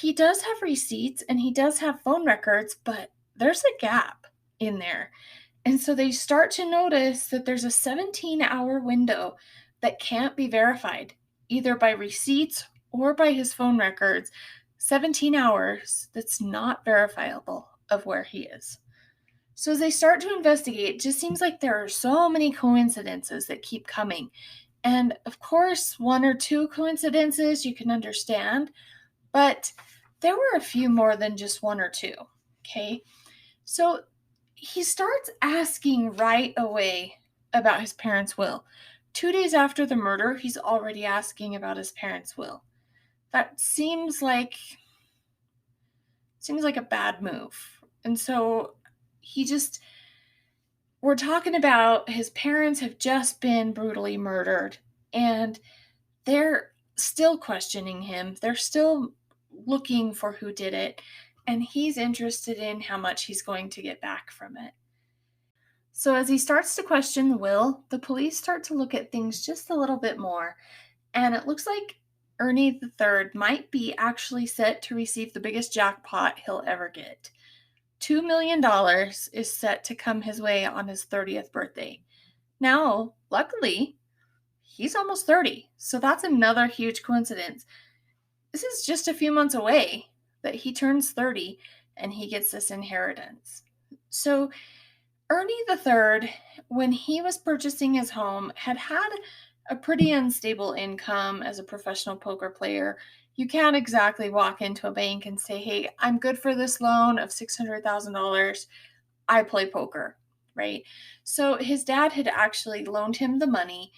he does have receipts and he does have phone records, but there's a gap in there. And so they start to notice that there's a 17-hour window that can't be verified, either by receipts or by his phone records. 17 hours that's not verifiable of where he is. So as they start to investigate, it just seems like there are so many coincidences that keep coming. And of course, one or two coincidences you can understand, but there were a few more than just one or two. Okay. So he starts asking right away about his parents' will. 2 days after the murder, he's already asking about his parents' will. That seems like a bad move. And so we're talking about his parents have just been brutally murdered, and they're still questioning him. They're still looking for who did it, and he's interested in how much he's going to get back from it. So as he starts to question the will, the police start to look at things just a little bit more, and it looks like Ernie III might be actually set to receive the biggest jackpot he'll ever get. $2 million is set to come his way on his 30th birthday. Now, luckily, he's almost 30, so that's another huge coincidence. This is just a few months away that he turns 30 and he gets this inheritance. So Ernie III, when he was purchasing his home, had a pretty unstable income as a professional poker player. You can't exactly walk into a bank and say, hey, I'm good for this loan of $600,000. I play poker, right? So his dad had actually loaned him the money,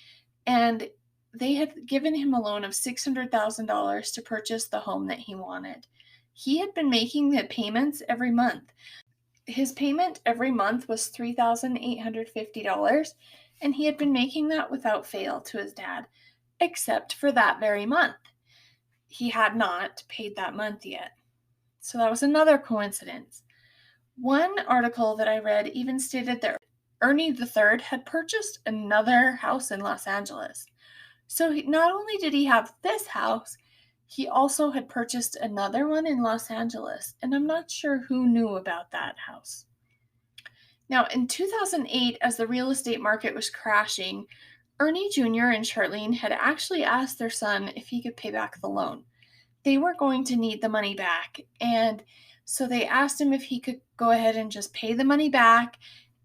and they had given him a loan of $600,000 to purchase the home that he wanted. He had been making the payments every month. His payment every month was $3,850, and he had been making that without fail to his dad, except for that very month. He had not paid that month yet. So that was another coincidence. One article that I read even stated that Ernie III had purchased another house in Los Angeles. So not only did he have this house, he also had purchased another one in Los Angeles, and I'm not sure who knew about that house. Now, in 2008, as the real estate market was crashing, Ernie Jr. and Charlene had actually asked their son if he could pay back the loan. They were going to need the money back, and so they asked him if he could go ahead and just pay the money back,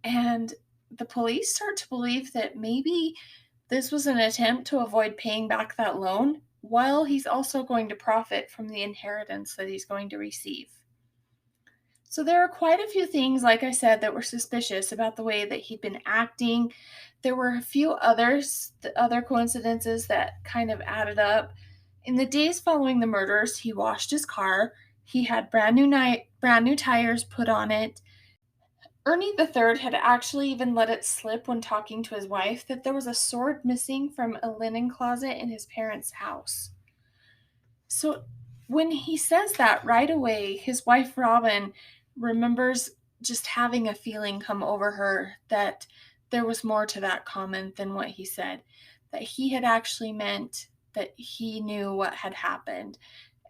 and the police start to believe that maybe this was an attempt to avoid paying back that loan, while he's also going to profit from the inheritance that he's going to receive. So there are quite a few things, like I said, that were suspicious about the way that he'd been acting. There were a few other coincidences that kind of added up. In the days following the murders, he washed his car. He had brand new tires put on it. Ernie III had actually even let it slip when talking to his wife that there was a sword missing from a linen closet in his parents' house. So when he says that right away, his wife Robin remembers just having a feeling come over her that there was more to that comment than what he said, that he had actually meant that he knew what had happened.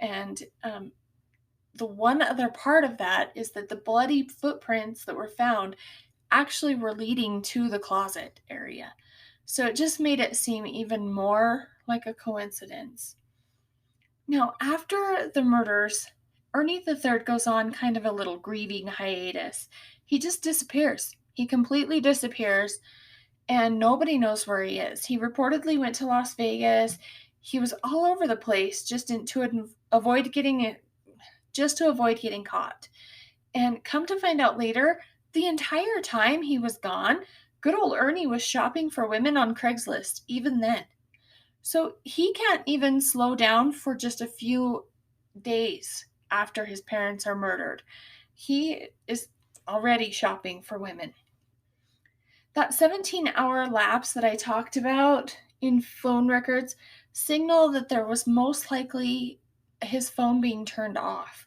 And the one other part of that is that the bloody footprints that were found actually were leading to the closet area. So it just made it seem even more like a coincidence. Now, after the murders, Ernie III goes on kind of a little grieving hiatus. He just disappears. He completely disappears, and nobody knows where he is. He reportedly went to Las Vegas. He was all over the place just to avoid getting caught. And come to find out later, the entire time he was gone, good old Ernie was shopping for women on Craigslist, even then. So he can't even slow down for just a few days after his parents are murdered. He is already shopping for women. That 17-hour lapse that I talked about in phone records signal that there was most likely his phone being turned off,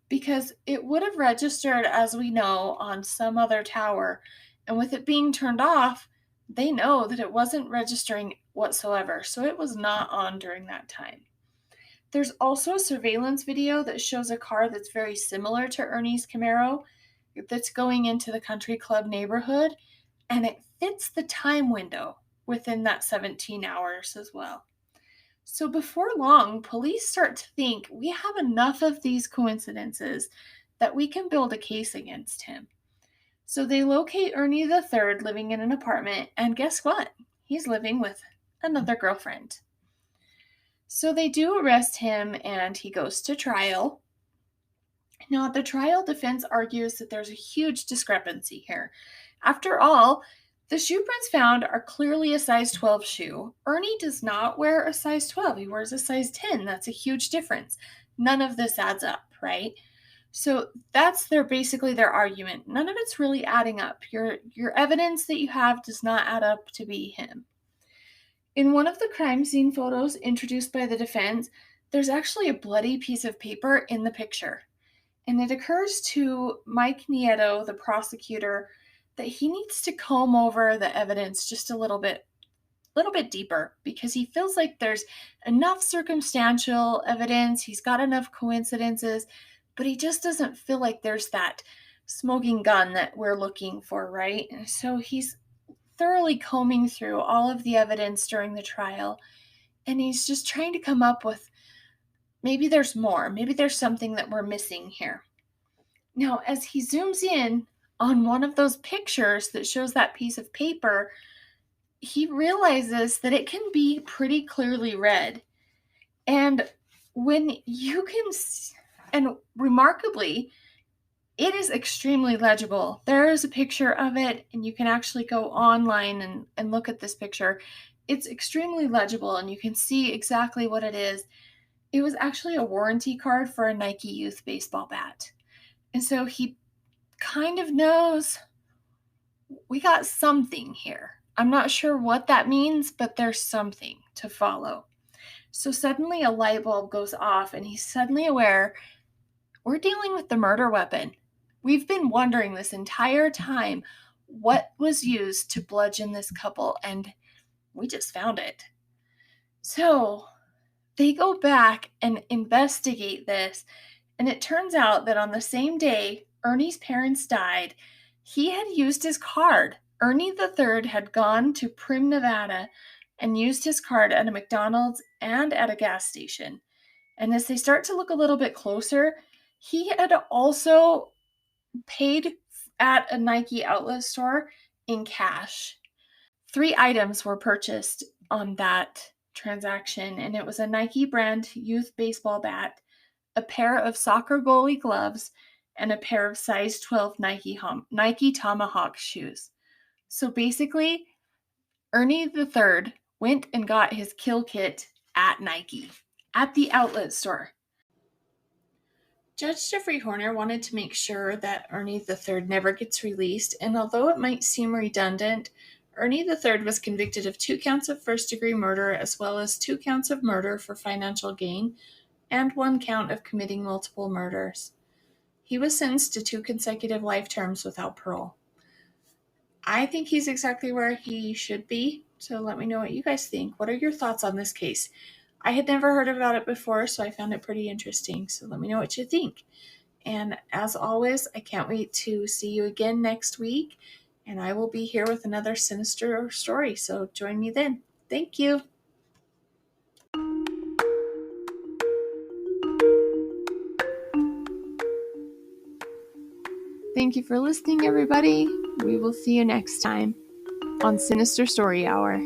because it would have registered, as we know, on some other tower, and with it being turned off, they know that it wasn't registering whatsoever, so it was not on during that time. There's also a surveillance video that shows a car that's very similar to Ernie's Camaro that's going into the country club neighborhood, and it fits the time window within that 17 hours as well. So before long, police start to think we have enough of these coincidences that we can build a case against him. So they locate Ernie the Third living in an apartment, and guess what? He's living with another girlfriend. So they do arrest him, and he goes to trial. Now, at the trial, defense argues that there's a huge discrepancy here. After all, the shoe prints found are clearly a size 12 shoe. Ernie does not wear a size 12. He wears a size 10. That's a huge difference. None of this adds up, right? So that's basically their argument. None of it's really adding up. Your evidence that you have does not add up to be him. In one of the crime scene photos introduced by the defense, there's actually a bloody piece of paper in the picture. And it occurs to Mike Nieto, the prosecutor, that he needs to comb over the evidence just a little bit deeper, because he feels like there's enough circumstantial evidence, he's got enough coincidences, but he just doesn't feel like there's that smoking gun that we're looking for, right? And so he's thoroughly combing through all of the evidence during the trial, and he's just trying to come up with maybe there's more, maybe there's something that we're missing here. Now, as he zooms in on one of those pictures that shows that piece of paper, he realizes that it can be pretty clearly read. And when you can, and remarkably, it is extremely legible. There is a picture of it, and you can actually go online and look at this picture. It's extremely legible, and you can see exactly what it is. It was actually a warranty card for a Nike Youth baseball bat. And so he kind of knows we got something here. I'm not sure what that means, but there's something to follow. So suddenly a light bulb goes off, and he's suddenly aware we're dealing with the murder weapon. We've been wondering this entire time what was used to bludgeon this couple, and we just found it. So they go back and investigate this, and it turns out that on the same day Ernie's parents died, he had used his card. Ernie the Third had gone to Primm, Nevada, and used his card at a McDonald's and at a gas station. And as they start to look a little bit closer, he had also paid at a Nike outlet store in cash. 3 items were purchased on that transaction, and it was a Nike brand youth baseball bat, a pair of soccer goalie gloves, and a pair of size 12 Nike Tomahawk shoes. So basically, Ernie the Third went and got his kill kit at Nike, at the outlet store. Judge Jeffrey Horner wanted to make sure that Ernie the Third never gets released, and although it might seem redundant, Ernie the Third was convicted of 2 counts of first-degree murder, as well as 2 counts of murder for financial gain, and 1 count of committing multiple murders. He was sentenced to 2 consecutive life terms without parole. I think he's exactly where he should be, so let me know what you guys think. What are your thoughts on this case? I had never heard about it before, so I found it pretty interesting, so let me know what you think. And as always, I can't wait to see you again next week, and I will be here with another Sinister story, so join me then. Thank you. Thank you for listening, everybody. We will see you next time on Sinister Story Hour.